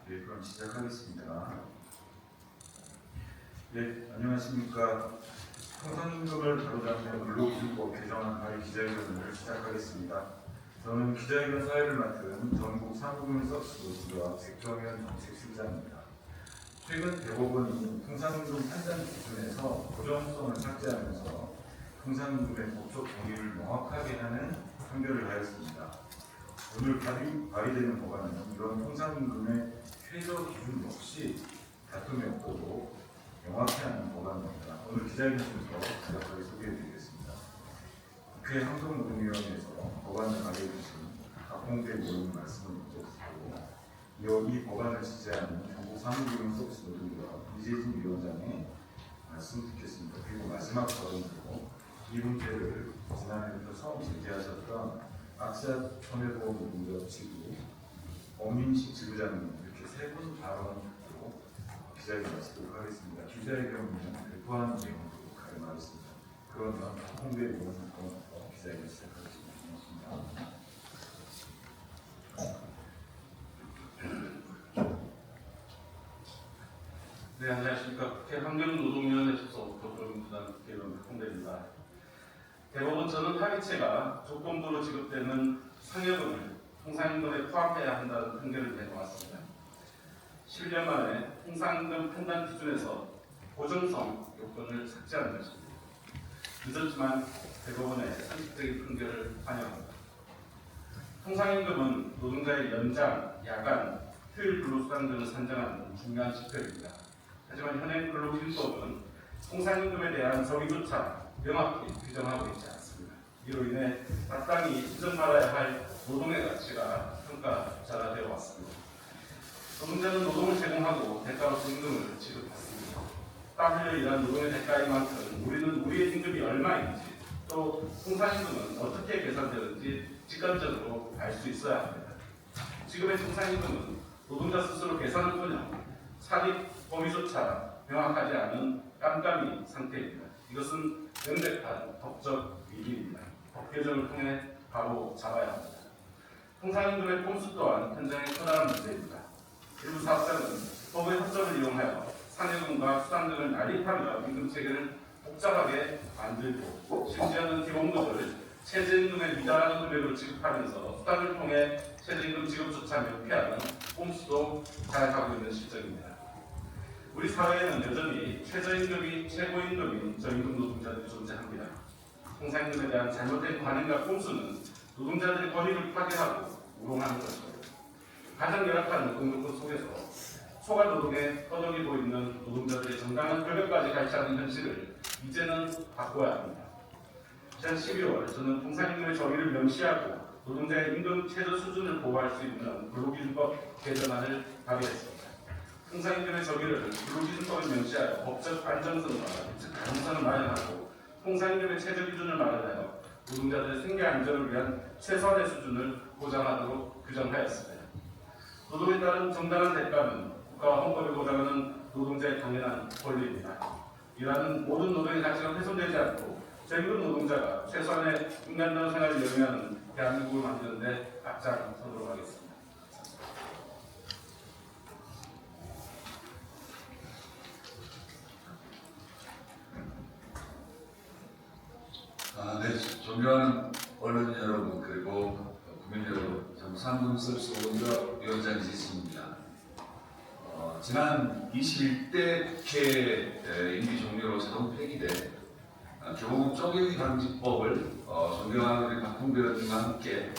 네, 그럼 시작하겠습니다. 네, 안녕하십니까. 통상임금을 바로잡는 근로기준법 개정안 발의 기자회견을 시작하겠습니다. 저는 기자회견 사회를 맡은 전국 상부금 서비스노조와 백정현 정책실장입니다. 최근 대법원이 통상임금 판단 기준에서 고정성을 삭제하면서 통상임금의 법적 정의를 명확하게 하는 판결을 하였습니다. 오늘 발의되는 법안은 이런 통상임금의 최저 기준 없이 다툼이 없도록 명확히 하는 법안입니다. 오늘 기자회견 순서 간략하게 소개해드리겠습니다. 국회 환경노동위원회에서 법안을 발의해 주신 박홍대 의원님 말씀을 먼저 듣고 이어 이 법안을 지지하는 전국 사무기금 서비스 노동조합 이재진 위원장의 말씀 듣겠습니다. 그리고 마지막 발언으로 이 문제를 지난해부터 처음 제기하셨던 악샷 손해보험 노동조합 지부 엄민식 지부장님 이렇게 세 분 발언으로 기자회견 마치도록 하겠습니다. 기자회견은 발표하는 내용으로 가름하겠습니다. 그러면 홍대 의원님과 기자회견 시작하겠습니다. 고맙습니다. 네, 안녕하십니까. 국회 환경노동위원회 소속 더불어민주당 국회의원 박홍대입니다. 대법원처는 합의체가 조건부로 지급되는 상여금을 통상임금에 포함해야 한다는 판결을 내놓았습니다. 10년 만에 통상임금 판단 기준에서 고정성 요건을 삭제한 것입니다. 늦었지만 대법원의 상식적인 판결을 환영합니다. 통상임금은 노동자의 연장, 야간, 휴일 근로수당 등을 산정하는 중요한 지표입니다. 하지만 현행 근로기준법은 통상임금에 대한 정의조차 명확히 규정하고 있지 않습니다. 이로 인해 마땅히 인정받아야 할 노동의 가치가 평가자가 되어 왔습니다. 노동자는 노동을 제공하고 대가로서 임금을 지급받습니다. 땀 흘려 일한 노동의 대가인 만큼 우리는 우리의 임금이 얼마인지 또 통상임금은 어떻게 계산되는지 직관적으로 알 수 있어야 합니다. 지금의 통상임금은 노동자 스스로 계산은커녕 사립 범위조차 명확하지 않은 깜깜이 상태입니다. 이것은 명백한 법적 위기입니다. 법 개정을 통해 바로 잡아야 합니다. 통상임금의 꼼수 또한 현장에 커다란 문제입니다. 일부 사업자는 법의 허점을 이용하여 상여금과 수당 등을 난입하며 임금 체계를 복잡하게 만들고 심지어는 기본급을 최저임금에 미달하는 금액으로 지급하면서 수당을 통해 최저임금 지급조차 면피하는 꼼수도 자행하고 있는 실정입니다. 우리 사회에는 여전히 최저임금이 최고임금인 저임금 노동자들이 존재합니다. 통상임금에 대한 잘못된 관행과 꼼수는 노동자들의 권익을 파괴하고 우롱하는 것입니다. 가장 열악한 노동조건 속에서 초과 노동에 허덕이 보이는 노동자들의 정당한 결벽까지 갈취하는 현실을 이제는 바꿔야 합니다. 지난 12월 저는 통상임금의 정의를 명시하고 노동자의 임금 최저 수준을 보호할 수 있는 근로기준법 개정안을 발의했습니다. 통상임금의 정의를 근로기준법에 명시하여 법적 안정성과 즉 가능성을 마련하고 통상임금의 최저 기준을 마련하여 노동자들의 생계 안전을 위한 최소한의 수준을 보장하도록 규정하였습니다. 노동에 따른 정당한 대가는 국가와 헌법이 보장하는 노동자의 당연한 권리입니다. 이러한 모든 노동의 가치가 훼손되지 않고 저임금 노동자가 최소한의 인간다운 생활을 영위하는 대한민국을 만드는 데 앞장서도록 하겠습니다. 네, 존경하는 언론 여러분 그리고 국민 여러분, 상금 서비스 노동조합 위원장 이재진입니다. 지난 21대 국회 임기 종료로 자동 폐기돼 교부금 쪼개기 방지법을 존경하는 우리 박홍대 의원님과 함께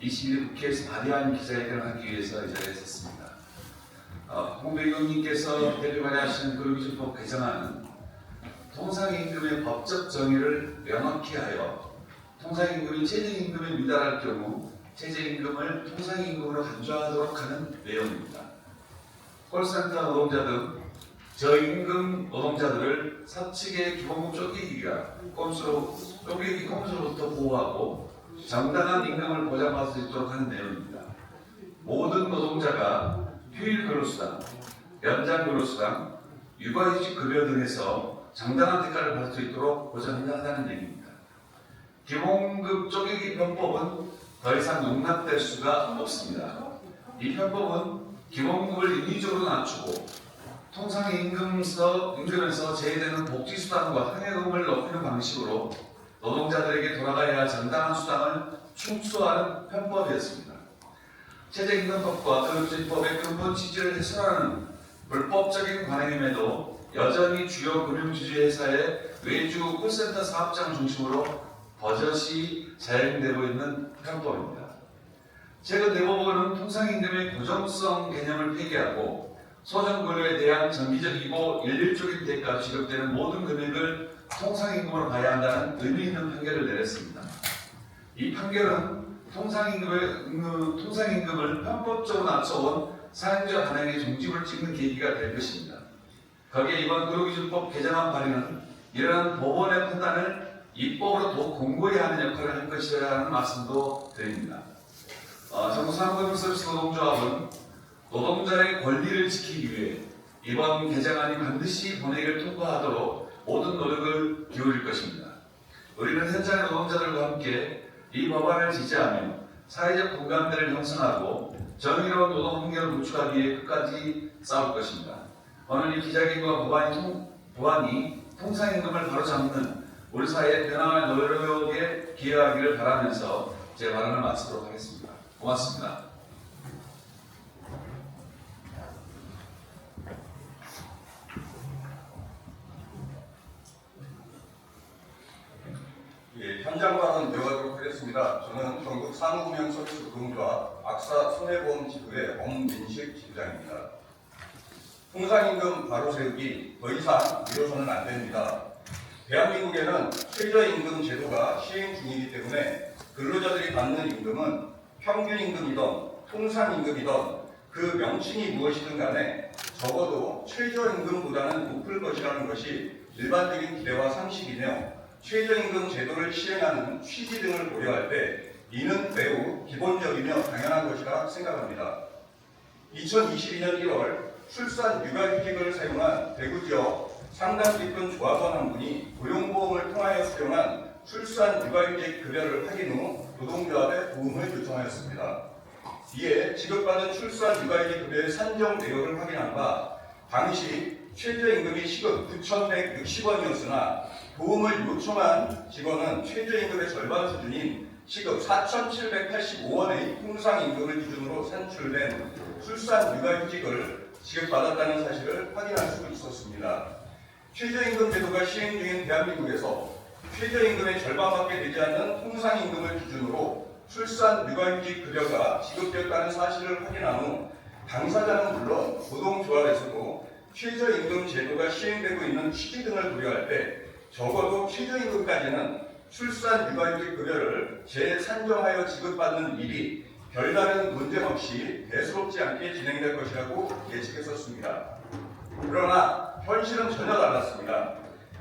21대 국회에서 발의한 기자회견을 하기 위해서 이 자리에 섰습니다. 박홍대 의원님께서 대표 발의하신 근로기준법 개정안은 통상임금의 법적 정의를 명확히 하여 통상임금이 최저임금에 미달할 경우 최저임금을 통상임금으로 간주하도록 하는 내용입니다. 콜센터 노동자 등 저임금 노동자들을 사측의 기본급 쪼개기가 쪼개기 꼼수로부터 보호하고 정당한 임금을 보장받을 수 있도록 하는 내용입니다. 모든 노동자가 휴일 근로수당, 연장 근로수당, 육아휴직 급여 등에서 정당한 대가를 받을 수 있도록 보장한다는 얘기입니다. 기본급 쪼개기 편법은 더 이상 용납될 수가 없습니다. 이 편법은 기본급을 인위적으로 낮추고 통상임금에서 제외되는 복지수당과 항해금을 높이는 방식으로 노동자들에게 돌아가야 할 정당한 수당을 축소하는 편법이었습니다. 최저임금법과 근로기준법의 근본 취지를 훼손하는 불법적인 관행임에도 여전히 주요 금융주주회사의 외주 콜센터 사업장 중심으로 버젓이 자행되고 있는 편법입니다. 최근 대법원은 통상임금의 고정성 개념을 폐기하고 소정근로에 대한 정기적이고 일률적인 대가 지급되는 모든 금액을 통상임금으로 봐야 한다는 의미 있는 판결을 내렸습니다. 이 판결은 통상임금을 편법적으로 낮춰온 사행자 관행의 종집을 찍는 계기가 될 것입니다. 거기에 이번 근로기준법 개정안 발의는 이러한 법원의 판단을 입법으로 더욱 공고히 하는 역할을 할 것이라는 말씀도 드립니다. 정부산업금융서비스 노동조합은 노동자의 권리를 지키기 위해 이번 개정안이 반드시 본회의를 통과하도록 모든 노력을 기울일 것입니다. 우리는 현장의 노동자들과 함께 이 법안을 지지하며 사회적 공감대를 형성하고 정의로운 노동 환경을 구축하기 위해 끝까지 싸울 것입니다. 오늘 이 기자회견과 법안이 통상임금을 바로잡는 우리 사회의 변화와 노력에 기여하기를 바라면서 제 발언을 마치도록 하겠습니다. 고맙습니다. 예, 현장 발언 이어가도록 하겠습니다. 저는 전국 사무금융서비스 노동조합 악사 손해보험 지부의 엄민식 지부장입니다. 통상임금 바로 세우기 더 이상 미뤄서는 안 됩니다. 대한민국에는 최저임금 제도가 시행 중이기 때문에 근로자들이 받는 임금은 평균임금이든 통상임금이든 그 명칭이 무엇이든 간에 적어도 최저임금보다는 높을 것이라는 것이 일반적인 기대와 상식이며 최저임금 제도를 시행하는 취지 등을 고려할 때 이는 매우 기본적이며 당연한 것이라 생각합니다. 2022년 1월 출산 육아휴직을 사용한 대구 지역 상당 깊은 조합원 한 분이 고용보험을 통하여 수령한 출산 육아휴직 급여를 확인 후 노동조합에 도움을 요청하였습니다. 이에 지급받은 출산 육아휴직 급여의 산정 내역을 확인한 바 당시 최저임금이 시급 9,160원이었으나 도움을 요청한 직원은 최저임금의 절반 수준인 시급 4,785원의 통상임금을 기준으로 산출된 출산 육아휴직을 지급받았다는 사실을 확인할 수 있었습니다. 최저임금 제도가 시행 중인 대한민국에서 최저임금의 절반밖에 되지 않는 통상임금을 기준으로 출산 육아휴직 급여가 지급되었다는 사실을 확인한 후 당사자는 물론 노동조합에서도 최저임금 제도가 시행되고 있는 취지 등을 고려할 때 적어도 최저임금까지는 출산 육아휴직 급여를 재산정하여 지급받는 일이 별다른 문제 없이 대수롭지 않게 진행될 것이라고 예측했었습니다. 그러나 현실은 전혀 달랐습니다.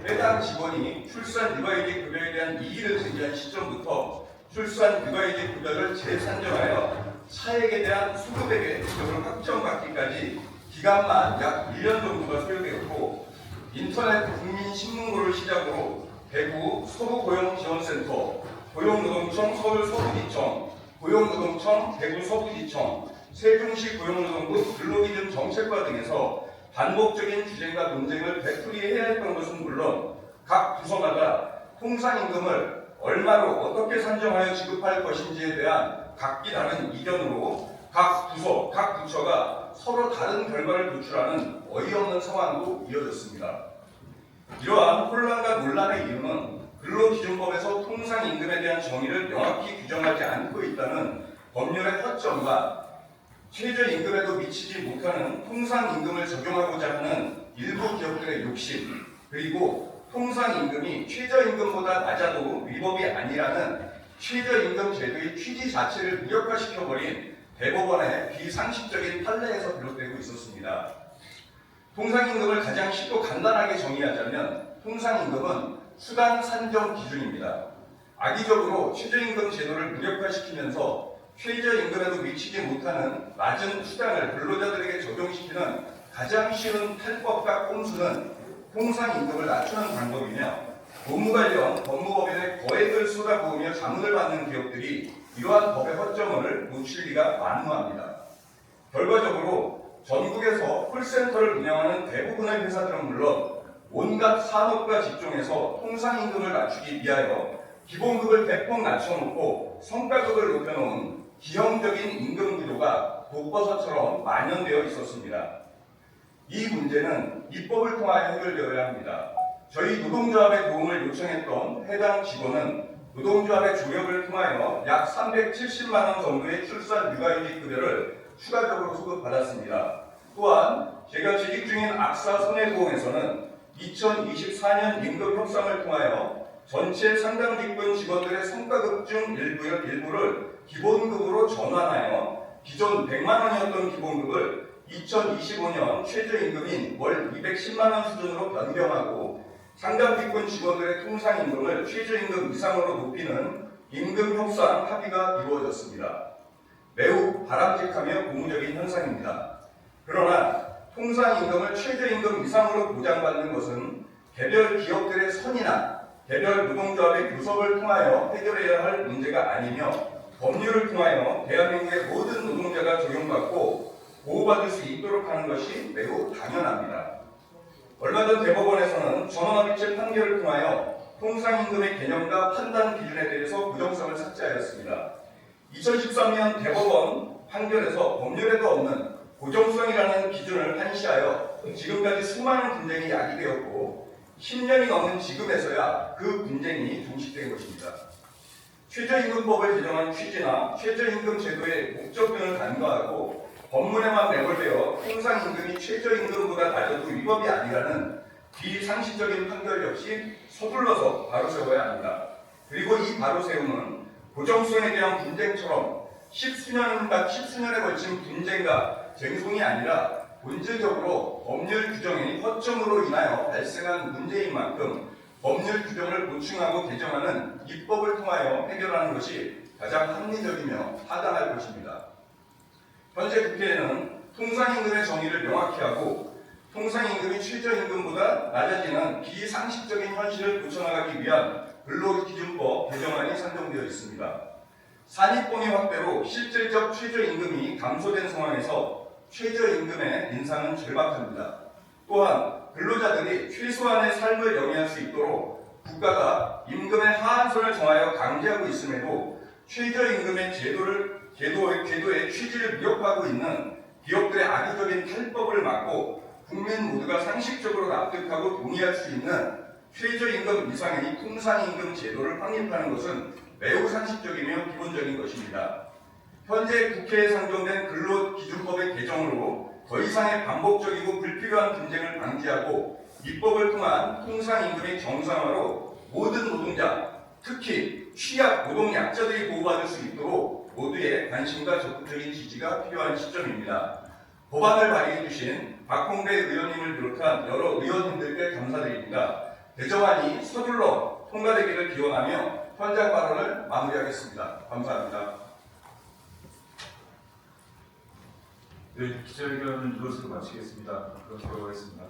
해당 직원이 출산 육아휴직 급여에 대한 이의를 제기한 시점부터 출산 육아휴직 급여를 재산정하여 차액에 대한 수급액의 지급을 확정받기까지 기간만 약 1년 정도가 소요되었고 인터넷 국민신문고를 시작으로 대구 서부고용지원센터, 고용노동청 서울서부지청, 고용노동청 대구서부지청, 세종시 고용노동부 근로기준 정책과 등에서 반복적인 주쟁과 논쟁을 되풀이해야 했던 것은 물론 각 부서마다 통상임금을 얼마로 어떻게 산정하여 지급할 것인지에 대한 각기 다른 이견으로 각 부서, 각 부처가 서로 다른 결과를 도출하는 어이없는 상황도 이어졌습니다. 이러한 혼란과 논란의 이유는 근로기준법에서 통상임금에 대한 정의를 명확히 규정하지 않고 있다는 법률의 허점과 최저임금에도 미치지 못하는 통상임금을 적용하고자 하는 일부 기업들의 욕심, 그리고 통상임금이 최저임금보다 낮아도 위법이 아니라는 최저임금 제도의 취지 자체를 무력화시켜버린 대법원의 비상식적인 판례에서 비롯되고 있었습니다. 통상임금을 가장 쉽고 간단하게 정의하자면 통상임금은 수당 산정 기준입니다. 악의적으로 최저임금 제도를 무력화시키면서 최저임금에도 미치지 못하는 낮은 수당을 근로자들에게 적용시키는 가장 쉬운 탈법과 꼼수는 통상임금을 낮추는 방법이며 노무 관련 법무법인의 거액을 쏟아부으며 자문을 받는 기업들이 이러한 법의 허점을 놓칠 리가 만무합니다. 결과적으로 전국에서 콜센터를 운영하는 대부분의 회사들은 물론 온갖 산업과 직종에서 통상임금을 낮추기 위하여 기본급을 대폭 낮춰놓고 성과급을 높여놓은 기형적인 임금 구조가 독버섯처럼 만연되어 있었습니다. 이 문제는 입법을 통하여 해결되어야 합니다. 저희 노동조합의 도움을 요청했던 해당 직원은 노동조합의 조력을 통하여 약 370만 원 정도의 출산 육아휴직 급여를 추가적으로 소급받았습니다. 또한 제가 재직 중인 악사 손해보험에서는 2024년 임금 협상을 통하여 전체 상당직군 직원들의 성과급 중 일부를 기본급으로 전환하여 기존 100만 원이었던 기본급을 2025년 최저임금인 월 210만 원 수준으로 변경하고 상당직군 직원들의 통상임금을 최저임금 이상으로 높이는 임금 협상 합의가 이루어졌습니다. 매우 바람직하며 고무적인 현상입니다. 그러나 통상임금을 최저임금 이상으로 보장받는 것은 개별 기업들의 선이나 개별 노동조합의 교섭을 통하여 해결해야 할 문제가 아니며 법률을 통하여 대한민국의 모든 노동자가 적용받고 보호받을 수 있도록 하는 것이 매우 당연합니다. 얼마 전 대법원에서는 전원합의체 판결을 통하여 통상임금의 개념과 판단 기준에 대해서 부정성을 삭제하였습니다. 2013년 대법원 판결에서 법률에도 없는 고정성이라는 기준을 한시하여 지금까지 수많은 분쟁이 야기되었고 10년이 넘는 지금에서야 그 분쟁이 종식된 것입니다. 최저임금법을 제정한 취지나 최저임금 제도의 목적 등을 간과하고 법문에만 매몰되어 통상임금이 최저임금보다 낮아도 위법이 아니라는 비상식적인 판결 역시 서둘러서 바로 세워야 합니다. 그리고 이 바로 세움은 고정성에 대한 분쟁처럼 십수년에 걸친 분쟁과 쟁송이 아니라 본질적으로 법률 규정의 허점으로 인하여 발생한 문제인 만큼 법률 규정을 보충하고 개정하는 입법을 통하여 해결하는 것이 가장 합리적이며 타당할 것입니다. 현재 국회에는 통상임금의 정의를 명확히 하고 통상임금이 최저임금보다 낮아지는 비상식적인 현실을 고쳐나가기 위한 근로기준법 개정안이 산정되어 있습니다. 산입범위 확대로 실질적 최저임금이 감소된 상황에서 최저임금의 인상은 절박합니다. 또한 근로자들이 최소한의 삶을 영위할 수 있도록 국가가 임금의 하한선을 정하여 강제하고 있음에도 최저임금의 제도의 취지를 위협하고 있는 기업들의 악의적인 탈법을 막고 국민 모두가 상식적으로 납득하고 동의할 수 있는 최저임금 이상의 통상임금 제도를 확립하는 것은 매우 상식적이며 기본적인 것입니다. 현재 국회에 상정된 근로기준법의 개정으로 더 이상의 반복적이고 불필요한 분쟁을 방지하고 입법을 통한 통상임금의 정상화로 모든 노동자, 특히 취약 노동약자들이 보호받을 수 있도록 모두의 관심과 적극적인 지지가 필요한 시점입니다. 법안을 발의해 주신 박홍배 의원님을 비롯한 여러 의원님들께 감사드립니다. 개정안이 서둘러 통과되기를 기원하며 현장 발언을 마무리하겠습니다. 감사합니다. 네, 기자회견을 이것으로 마치겠습니다. 그럼 돌아가겠습니다.